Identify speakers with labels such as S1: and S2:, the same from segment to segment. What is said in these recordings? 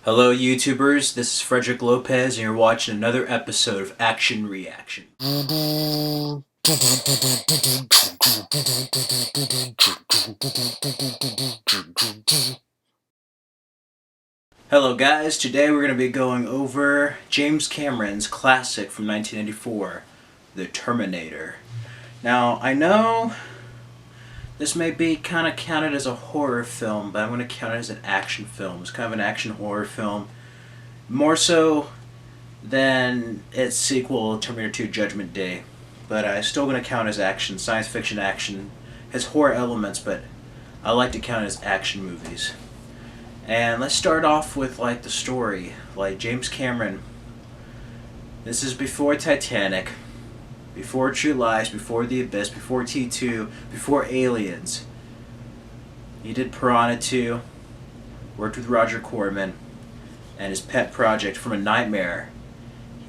S1: Hello YouTubers, this is Frederick Lopez and you're watching another episode of Action Reaction. Hello guys, today we're going to be going over James Cameron's classic from 1994, The Terminator. Now, I know this may be kind of counted as a horror film, but I'm going to count it as an action film. It's kind of an action horror film. More so than its sequel, Terminator 2 Judgment Day. But I'm still going to count as action, science fiction action. It has horror elements, but I like to count it as action movies. And let's start off with the story. James Cameron, this is before Titanic, before True Lies, before The Abyss, before T2, before Aliens. He did Piranha 2, worked with Roger Corman, and his pet project From a Nightmare.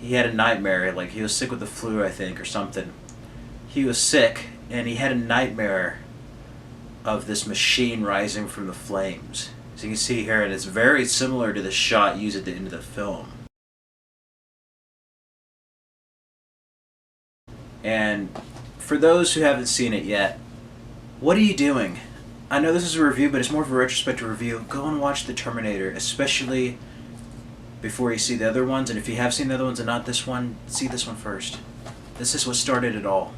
S1: He had a nightmare, he was sick with the flu, I think, or something. He was sick, and he had a nightmare of this machine rising from the flames. As you can see here, and it's very similar to the shot used at the end of the film. And for those who haven't seen it yet, what are you doing? I know this is a review, but it's more of a retrospective review. Go and watch The Terminator, especially before you see the other ones. And if you have seen the other ones and not this one, see this one first. This is what started it all.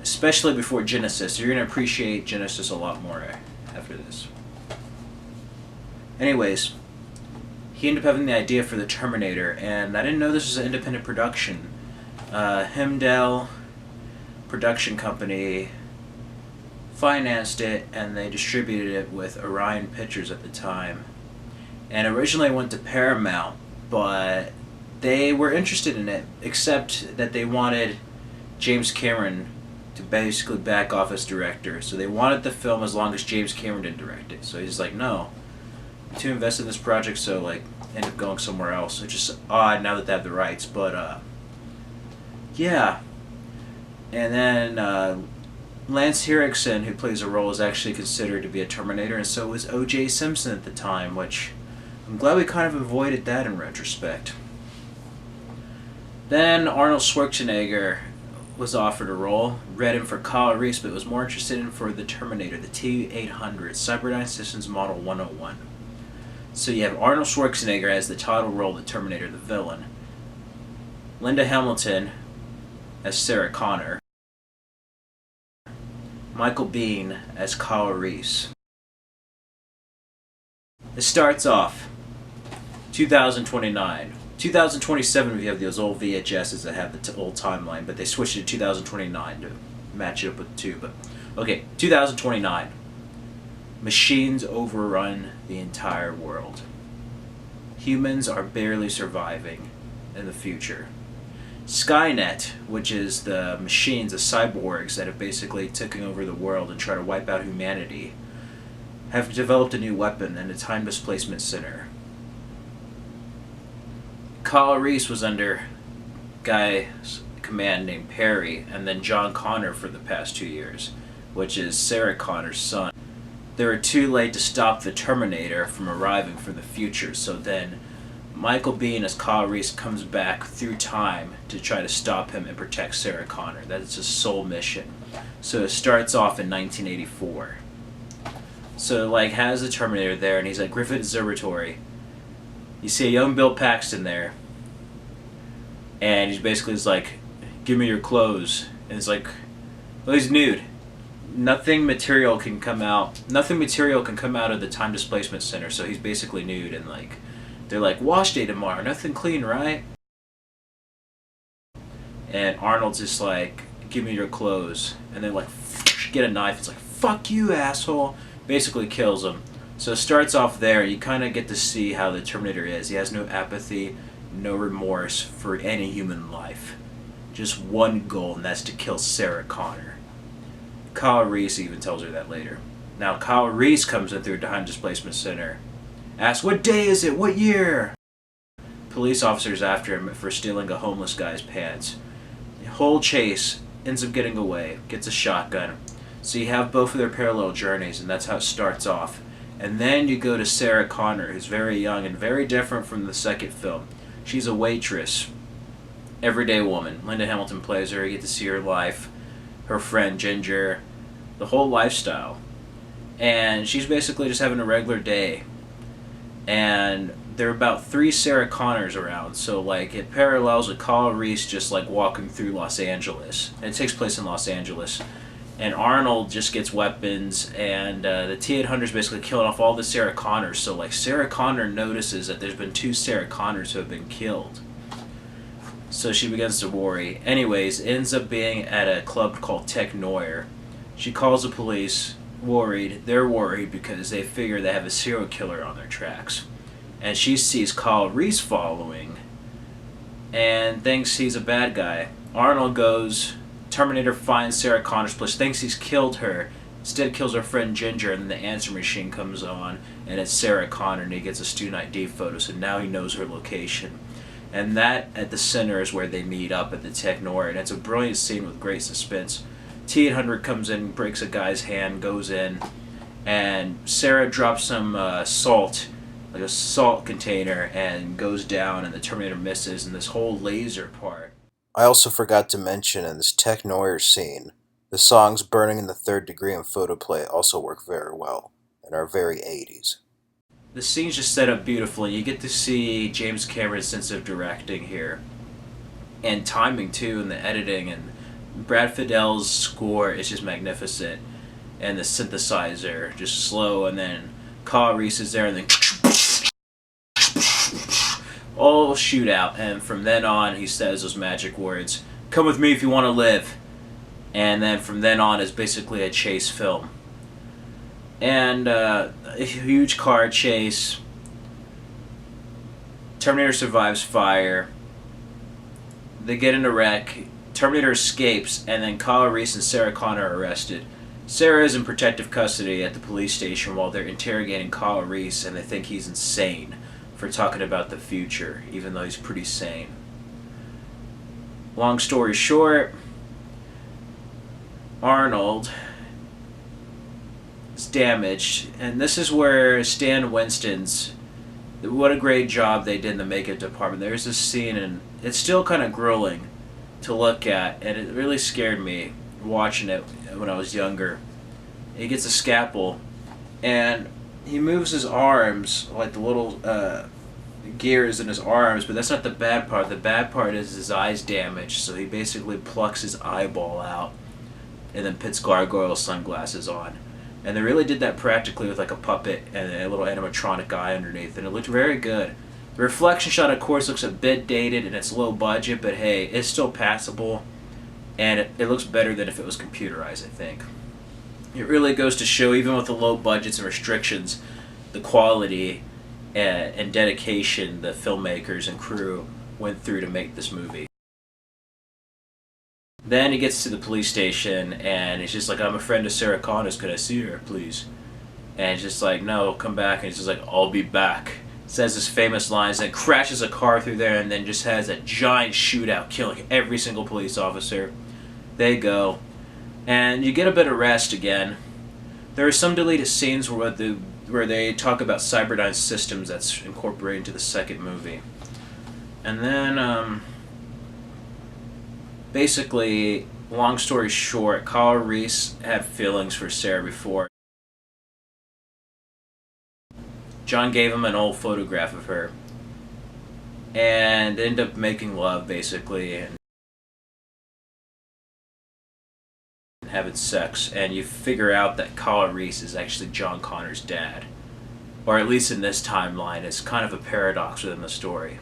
S1: Especially before Genesis. You're going to appreciate Genesis a lot more after this. Anyways, he ended up having the idea for The Terminator, and I didn't know this was an independent production. Hemdell production company financed it, and they distributed it with Orion Pictures at the time. And originally it went to Paramount, but they were interested in it, except that they wanted James Cameron to basically back off as director. So they wanted the film as long as James Cameron didn't direct it. So he's like, no, I'm too invested in this project, so end up going somewhere else. It's just odd now that they have the rights, but yeah. And then Lance Henriksen, who plays a role, is actually considered to be a Terminator, and so was O.J. Simpson at the time, which I'm glad we kind of avoided that in retrospect. Then Arnold Schwarzenegger was offered a role, read him for Kyle Reese, but was more interested in for the Terminator, the T-800, Cyberdyne Systems Model 101. So you have Arnold Schwarzenegger as the title role of the Terminator, the villain. Linda Hamilton as Sarah Connor. Michael Biehn as Kyle Reese. It starts off 2029. 2027 we have those old VHSs that have the old timeline, but they switched it to 2029 to match it up with the two. But okay, 2029. Machines overrun the entire world. Humans are barely surviving in the future. Skynet, which is the machines, the cyborgs that have basically taken over the world and try to wipe out humanity, have developed a new weapon in a time displacement center. Kyle Reese was under a guy's command named Perry, and then John Connor for the past 2 years, which is Sarah Connor's son. They were too late to stop the Terminator from arriving from the future, so then Michael Biehn as Kyle Reese comes back through time to try to stop him and protect Sarah Connor. That's his sole mission. So it starts off in 1984. So has the Terminator there, and he's at Griffith Observatory. You see a young Bill Paxton there, and he's basically give me your clothes. And it's well, he's nude. Nothing material can come out of the time displacement center, so he's basically nude, and they're wash day tomorrow, nothing clean, right? And Arnold's just give me your clothes, and then get a knife. It's fuck you, asshole. Basically kills him. So it starts off there. You kind of get to see how the Terminator is. He has no apathy, no remorse for any human life. Just one goal, and that's to kill Sarah Connor. Kyle Reese even tells her that later. Now Kyle Reese comes in through a time displacement center. Asks, what day is it? What year? Police officers after him for stealing a homeless guy's pants. The whole chase ends up getting away. Gets a shotgun. So you have both of their parallel journeys, and that's how it starts off. And then you go to Sarah Connor, who's very young and very different from the second film. She's a waitress, everyday woman. Linda Hamilton plays her. You get to see her life, her friend Ginger, the whole lifestyle. And she's basically just having a regular day. And there are about 3 Sarah Connors around, so like it parallels with Kyle Reese just like walking through Los Angeles. And it takes place in Los Angeles. And Arnold just gets weapons, and the T-800 is basically killing off all the Sarah Connors. So like Sarah Connor notices that there's been 2 Sarah Connors who have been killed. So she begins to worry. Anyways, it ends up being at a club called Tech Noir. She calls the police, worried. They're worried because they figure they have a serial killer on their tracks. And she sees Kyle Reese following and thinks he's a bad guy. Arnold goes, Terminator finds Sarah Connor's place, thinks he's killed her, instead kills her friend Ginger, and then the answer machine comes on, and it's Sarah Connor, and he gets a student ID photo, so now he knows her location. And that, at the center, is where they meet up at the Tech Noir, and it's a brilliant scene with great suspense. T-800 comes in, breaks a guy's hand, goes in, and Sarah drops some salt, like a salt container, and goes down, and the Terminator misses, and this whole laser part.
S2: I also forgot to mention in this Tech Noir scene, the songs Burning in the Third Degree and Photoplay also work very well, and are very 80s.
S1: The scene's just set up beautifully. You get to see James Cameron's sense of directing here. And timing too, and the editing, and Brad Fiddel's score is just magnificent. And the synthesizer, just slow, and then Kyle Reese is there, and then all shootout. And from then on, he says those magic words, "Come with me if you want to live." And then from then on is basically a chase film. And a huge car chase. Terminator survives fire. They get in a wreck. Terminator escapes, and then Kyle Reese and Sarah Connor are arrested. Sarah is in protective custody at the police station while they're interrogating Kyle Reese, and they think he's insane for talking about the future, even though he's pretty sane. Long story short, Arnold is damaged, and this is where Stan Winston's, what a great job they did in the makeup department. There's this scene, and it's still kind of grueling to look at, and it really scared me watching it when I was younger. He gets a scalpel, and he moves his arms, like the little gears in his arms, but that's not the bad part. The bad part is his eye's damaged, so he basically plucks his eyeball out and then puts gargoyle sunglasses on. And they really did that practically with like a puppet and a little animatronic eye underneath, and it looked very good. The reflection shot, of course, looks a bit dated and it's low budget, but hey, it's still passable, and it looks better than if it was computerized, I think. It really goes to show, even with the low budgets and restrictions, the quality and dedication the filmmakers and crew went through to make this movie. Then he gets to the police station, and he's just like, "I'm a friend of Sarah Connor's, could I see her, please?" And he's just like, "No, come back." And he's just like, "I'll be back." Says his famous lines, and crashes a car through there, and then just has a giant shootout, killing every single police officer. They go, and you get a bit of rest again. There are some deleted scenes where they talk about Cyberdyne Systems that's incorporated into the second movie. And then, basically, long story short, Kyle Reese had feelings for Sarah before. John gave him an old photograph of her, and they end up making love, basically, and having sex, and you figure out that Kyle Reese is actually John Connor's dad. Or at least in this timeline, it's kind of a paradox within the story.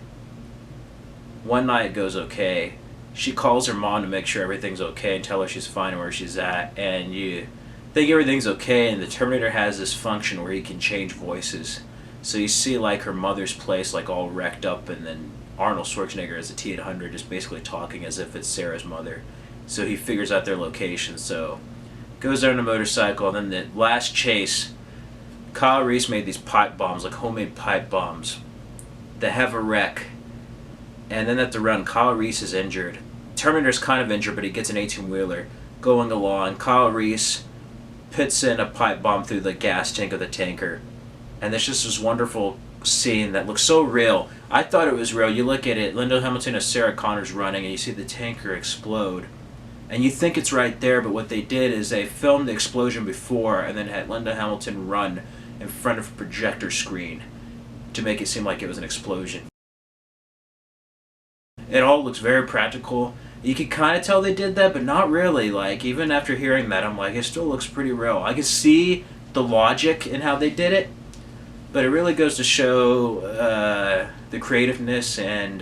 S1: One night it goes okay. She calls her mom to make sure everything's okay and tell her she's fine where she's at, and you think everything's okay, and the Terminator has this function where he can change voices. So you see like her mother's place like all wrecked up, and then Arnold Schwarzenegger as a T-800 just basically talking as if it's Sarah's mother. So he figures out their location, so goes there on a motorcycle, and then the last chase, Kyle Reese made these pipe bombs, like homemade pipe bombs. They have a wreck, and then at the run, Kyle Reese is injured. Terminator's kind of injured, but he gets an 18-wheeler going along. Kyle Reese puts in a pipe bomb through the gas tank of the tanker, And there's just this wonderful scene that looks so real. I thought it was real. You look at it, Linda Hamilton as Sarah Connor's running, and you see the tanker explode. And you think it's right there, but what they did is they filmed the explosion before and then had Linda Hamilton run in front of a projector screen to make it seem like it was an explosion. It all looks very practical. You can kind of tell they did that, but not really. Like, even after hearing that, I'm like, it still looks pretty real. I can see the logic in how they did it, but it really goes to show the creativeness and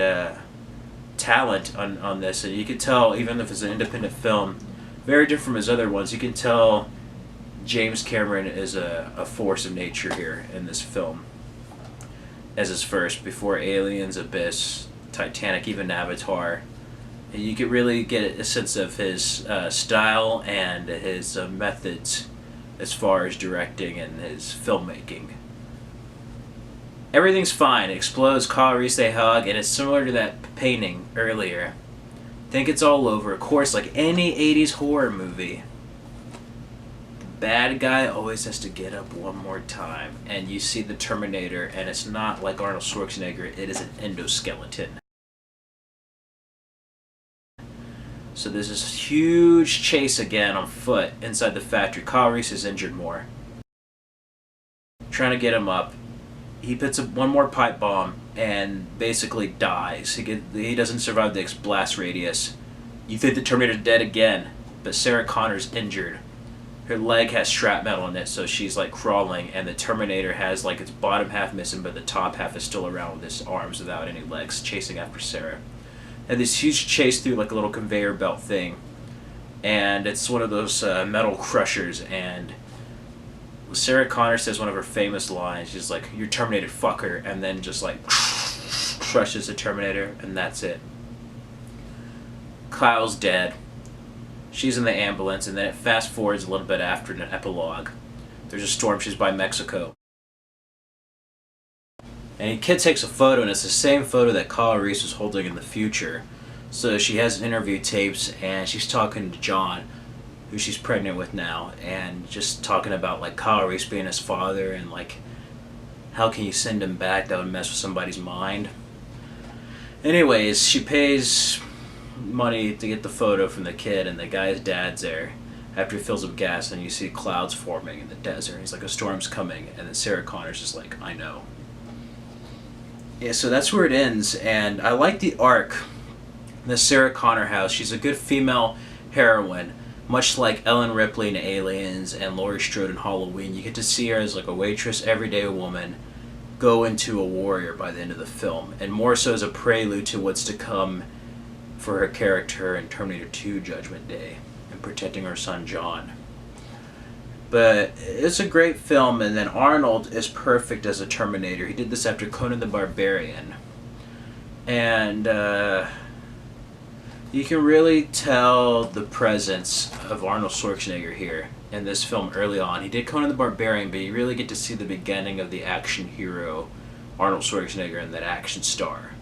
S1: talent on this. And you can tell, even if it's an independent film, very different from his other ones, you can tell James Cameron is a force of nature here in this film. As his first, before Aliens, Abyss, Titanic, even Avatar. And you could really get a sense of his style and his methods as far as directing and his filmmaking. Everything's fine. It explodes, Kyle Reese, they hug, and it's similar to that painting earlier. Think it's all over. Of course, like any 80s horror movie, the bad guy always has to get up one more time. And you see the Terminator, and it's not like Arnold Schwarzenegger, it is an endoskeleton. So there's this huge chase again on foot inside the factory. Kyle Reese is injured more. Trying to get him up. He puts up one more pipe bomb and basically dies. He doesn't survive the blast radius. You think the Terminator's dead again, but Sarah Connor's injured. Her leg has shrapnel in it, so she's like crawling, and the Terminator has like its bottom half missing, but the top half is still around with his arms without any legs, chasing after Sarah. And this huge chase through like a little conveyor belt thing, and it's one of those metal crushers, and Sarah Connor says one of her famous lines. She's like, "You're Terminated, fucker," and then just like crushes the Terminator, and that's it. Kyle's dead. She's in the ambulance, and then it fast forwards a little bit after in an epilogue. There's a storm. She's by Mexico. And a kid takes a photo, and it's the same photo that Kyle Reese was holding in the future. So she has interview tapes, and she's talking to John, who she's pregnant with now, and just talking about like Kyle Reese being his father, and like, how can you send him back? That would mess with somebody's mind. Anyways, she pays money to get the photo from the kid, and the guy's dad's there after he fills up gas, and you see clouds forming in the desert. He's like, a storm's coming, and then Sarah Connor's just like, I know. Yeah, so that's where it ends, and I like the arc. The Sarah Connor house. She's a good female heroine, much like Ellen Ripley in Aliens and Laurie Strode in Halloween. You get to see her as like a waitress, everyday woman, go into a warrior by the end of the film, and more so as a prelude to what's to come for her character in Terminator 2 Judgment Day and protecting her son John. But it's a great film, and then Arnold is perfect as a Terminator. He did this after Conan the Barbarian. And you can really tell the presence of Arnold Schwarzenegger here in this film early on. He did Conan the Barbarian, but you really get to see the beginning of the action hero, Arnold Schwarzenegger, and that action star.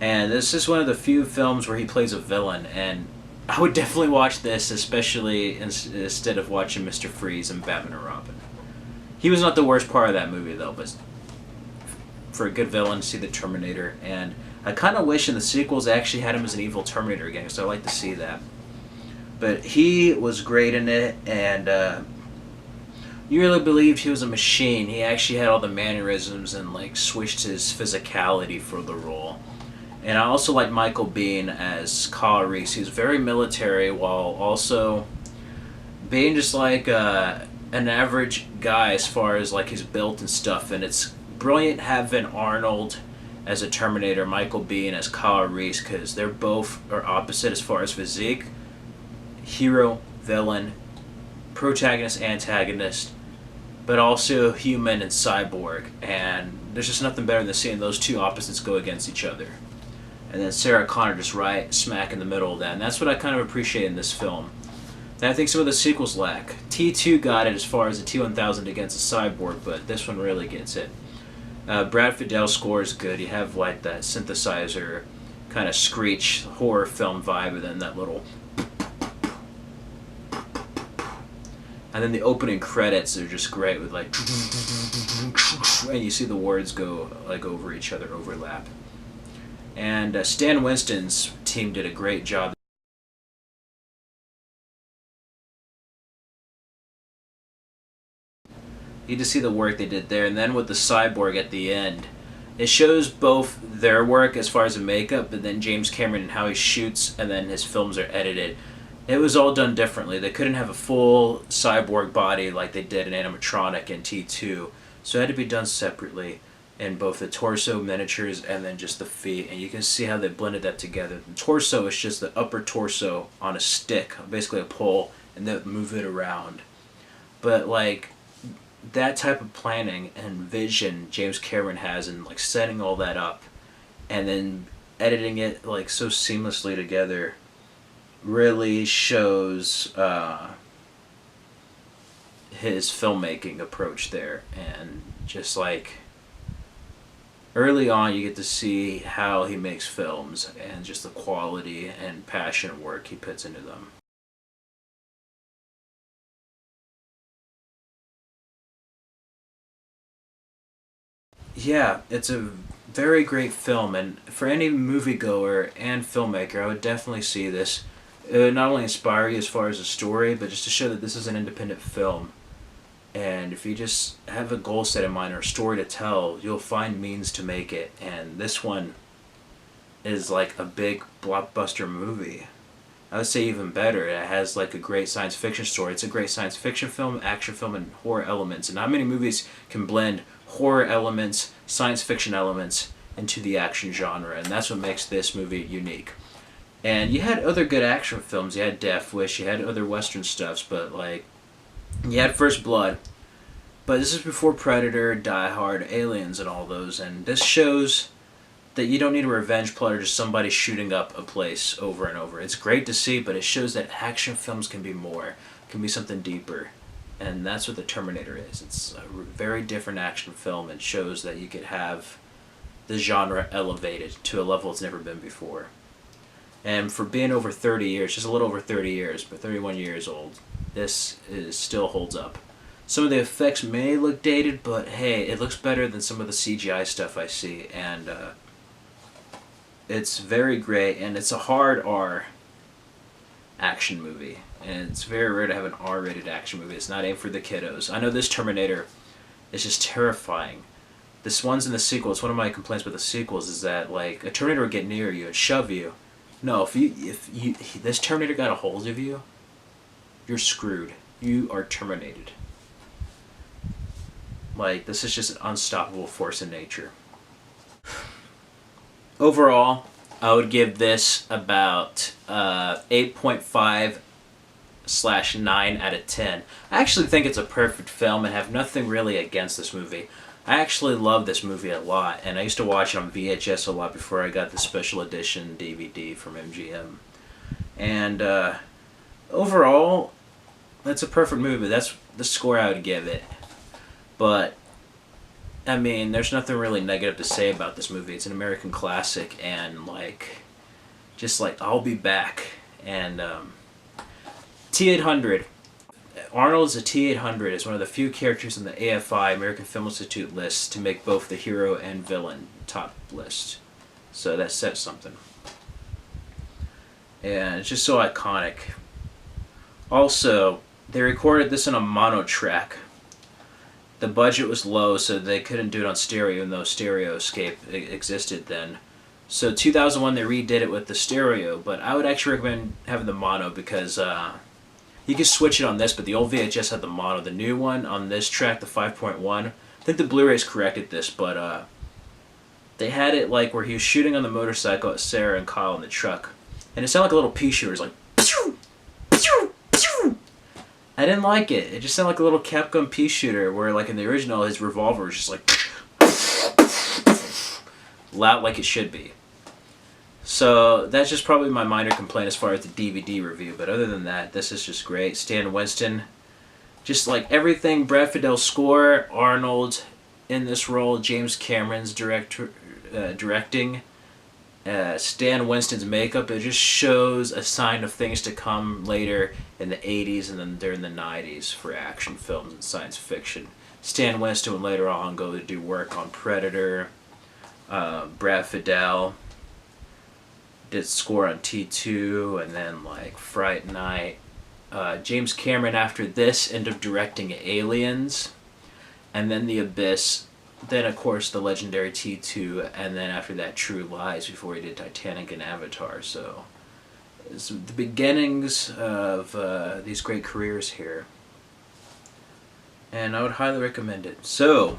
S1: And this is one of the few films where he plays a villain, and I would definitely watch this, especially instead of watching Mr. Freeze and Batman and Robin. He was not the worst part of that movie, though, but for a good villain, see the Terminator. And I kind of wish in the sequels they actually had him as an evil Terminator again, so I'd like to see that. But he was great in it, and you really believed he was a machine. He actually had all the mannerisms and like switched his physicality for the role. And I also like Michael Biehn as Kyle Reese. He's very military while also being just like an average guy as far as like his build and stuff. And it's brilliant having Arnold as a Terminator, Michael Biehn as Kyle Reese, because they're both are opposite as far as physique. Hero, villain, protagonist, antagonist, but also human and cyborg. And there's just nothing better than seeing those two opposites go against each other. And then Sarah Connor just right smack in the middle of that. And that's what I kind of appreciate in this film. And I think some of the sequels lack. T2 got it as far as the T-1000 against a cyborg, but this one really gets it. Brad Fidel score is good. You have like that synthesizer kind of screech horror film vibe, and then that little And then the opening credits are just great with like, and you see the words go like over each other, overlap. And Stan Winston's team did a great job. You just see the work they did there, and then with the cyborg at the end, it shows both their work as far as the makeup, but then James Cameron and how he shoots, and then his films are edited. It was all done differently. They couldn't have a full cyborg body like they did in animatronic and T2, so it had to be done separately in both the torso miniatures and then just the feet, and you can see how they blended that together. The torso is just the upper torso on a stick, basically a pole, and then move it around. But like that type of planning and vision James Cameron has, and like setting all that up and then editing it like so seamlessly together, really shows his filmmaking approach there. And just like early on you get to see how he makes films and just the quality and passion and work he puts into them. Yeah, it's a very great film, and for any moviegoer and filmmaker, I would definitely see this. It would not only inspire you as far as the story, but just to show that this is an independent film. And if you just have a goal set in mind or a story to tell, you'll find means to make it. And this one is like a big blockbuster movie. I would say even better. It has like a great science fiction story. It's a great science fiction film, action film, and horror elements. And not many movies can blend horror elements, science fiction elements into the action genre. And that's what makes this movie unique. And you had other good action films. You had Death Wish. You had other Western stuffs. But like, you had First Blood. But this is before Predator, Die Hard, Aliens, and all those. And this shows that you don't need a revenge plot or just somebody shooting up a place over and over. It's great to see, but it shows that action films can be more, can be something deeper. And that's what the Terminator is. It's a very different action film, and shows that you could have the genre elevated to a level it's never been before. And for being over 30 years, just a little over 30 years, but 31 years old, this still holds up. Some of the effects may look dated, but hey, it looks better than some of the CGI stuff I see. And it's very great, and it's a hard R action movie. And it's very rare to have an R-rated action movie. It's not aimed for the kiddos. I know this Terminator is just terrifying. This one's in the sequel. It's one of my complaints about the sequels is that like a Terminator would get near you and shove you. No, if this Terminator got a hold of you, you're screwed. You are terminated. Like, this is just an unstoppable force in nature. Overall, I would give this about 8.5/9 out of 10. I actually think it's a perfect film and have nothing really against this movie. I actually love this movie a lot, and I used to watch it on VHS a lot before I got the special edition DVD from MGM. And overall, it's a perfect movie. That's the score I would give it. But I mean, there's nothing really negative to say about this movie. It's an American classic, and like, just like I'll Be Back, and T-800. Arnold is a T-800. Is one of the few characters in the AFI American Film Institute list to make both the hero and villain top list. So that says something. And it's just so iconic. Also, they recorded this on a mono track. The budget was low, so they couldn't do it on stereo, even though Stereoscape existed then. So 2001 they redid it with the stereo, but I would actually recommend having the mono because you can switch it on this, but the old VHS had the mono. The new one on this track, the 5.1, I think the Blu-rays corrected this, but they had it like where he was shooting on the motorcycle at Sarah and Kyle in the truck, and it sounded like a little pea shooter. It was like, pew, pew, pew. I didn't like it. It just sounded like a little Capcom pea shooter, where like in the original his revolver was just like loud like it should be. So that's just probably my minor complaint as far as the DVD review. But other than that, this is just great. Stan Winston, just like everything. Brad Fiddel's score, Arnold in this role, James Cameron's directing. Stan Winston's makeup, it just shows a sign of things to come later in the 80s and then during the 90s for action films and science fiction. Stan Winston would later on go to do work on Predator. Brad Fiedel did score on T2 and then like Fright Night. James Cameron after this ended up directing Aliens and then The Abyss, then of course the legendary T2, and then after that True Lies before he did Titanic and Avatar. So it's the beginnings of these great careers here, and I would highly recommend it. So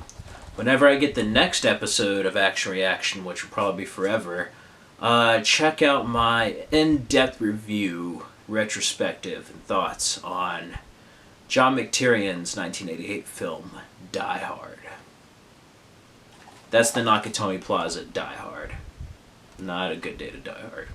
S1: whenever I get the next episode of Action Reaction, which will probably be forever, check out my in-depth review, retrospective, and thoughts on John McTiernan's 1988 film Die Hard. That's the Nakatomi Plaza Die Hard. Not a good day to die hard.